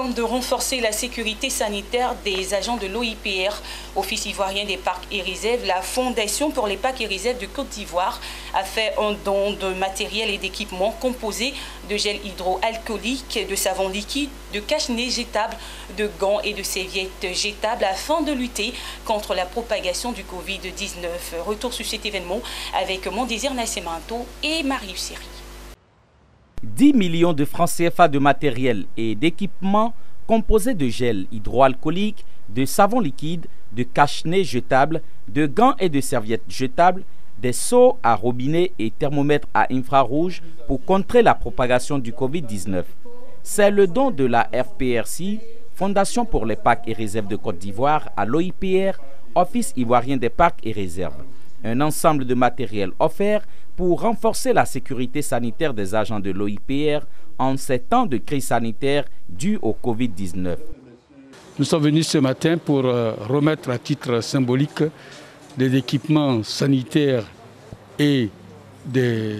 afin de renforcer la sécurité sanitaire des agents de l'OIPR, Office ivoirien des parcs et réserves, la Fondation pour les parcs et réserves de Côte d'Ivoire a fait un don de matériel et d'équipements composés de gel hydroalcoolique, de savon liquide, de cache-nez jetables, de gants et de serviettes jetables afin de lutter contre la propagation du Covid-19. Retour sur cet événement avec Mondésir Nascimento et Marie Siri. 10 millions de francs CFA de matériel et d'équipements composés de gel hydroalcoolique, de savon liquide, de cache-nez jetables, de gants et de serviettes jetables, des seaux à robinet et thermomètres à infrarouge pour contrer la propagation du Covid-19. C'est le don de la FPRC, Fondation pour les parcs et réserves de Côte d'Ivoire, à l'OIPR, Office ivoirien des parcs et réserves. Un ensemble de matériel offert pour renforcer la sécurité sanitaire des agents de l'OIPR en ces temps de crise sanitaire due au Covid-19. Nous sommes venus ce matin pour remettre à titre symbolique des équipements sanitaires et des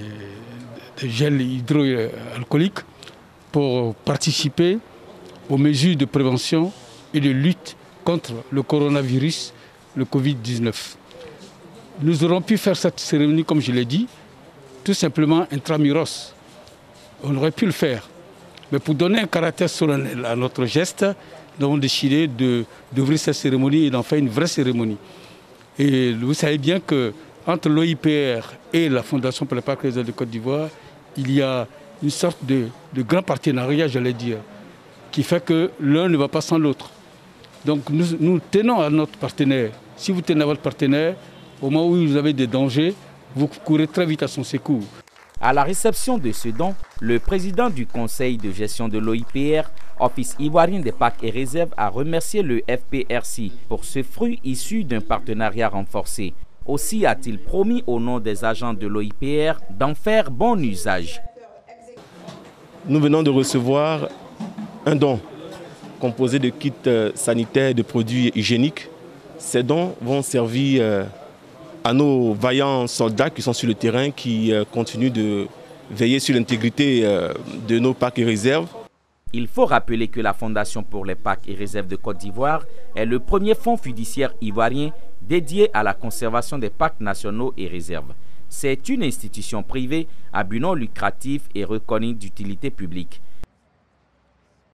gels hydroalcooliques pour participer aux mesures de prévention et de lutte contre le coronavirus, le Covid-19. Nous aurons pu faire cette cérémonie, comme je l'ai dit, tout simplement intramuros. On aurait pu le faire. Mais pour donner un caractère solennel à notre geste, nous avons décidé d'ouvrir cette cérémonie et d'en faire une vraie cérémonie. Et vous savez bien qu'entre l'OIPR et la Fondation pour les parcs et réserves de Côte d'Ivoire, il y a une sorte de grand partenariat, j'allais dire, qui fait que l'un ne va pas sans l'autre. Donc nous tenons à notre partenaire. Si vous tenez à votre partenaire, au moment où vous avez des dangers, vous courez très vite à son secours. À la réception de ce don, le président du conseil de gestion de l'OIPR, Office ivoirien des parcs et réserves, a remercié le FPRC pour ce fruit issu d'un partenariat renforcé. Aussi a-t-il promis au nom des agents de l'OIPR d'en faire bon usage. Nous venons de recevoir un don composé de kits sanitaires et de produits hygiéniques. Ces dons vont servir à nos vaillants soldats qui sont sur le terrain, qui continuent de veiller sur l'intégrité de nos parcs et réserves. Il faut rappeler que la Fondation pour les parcs et réserves de Côte d'Ivoire est le premier fonds fiduciaire ivoirien dédié à la conservation des parcs nationaux et réserves. C'est une institution privée à but non lucratif et reconnue d'utilité publique.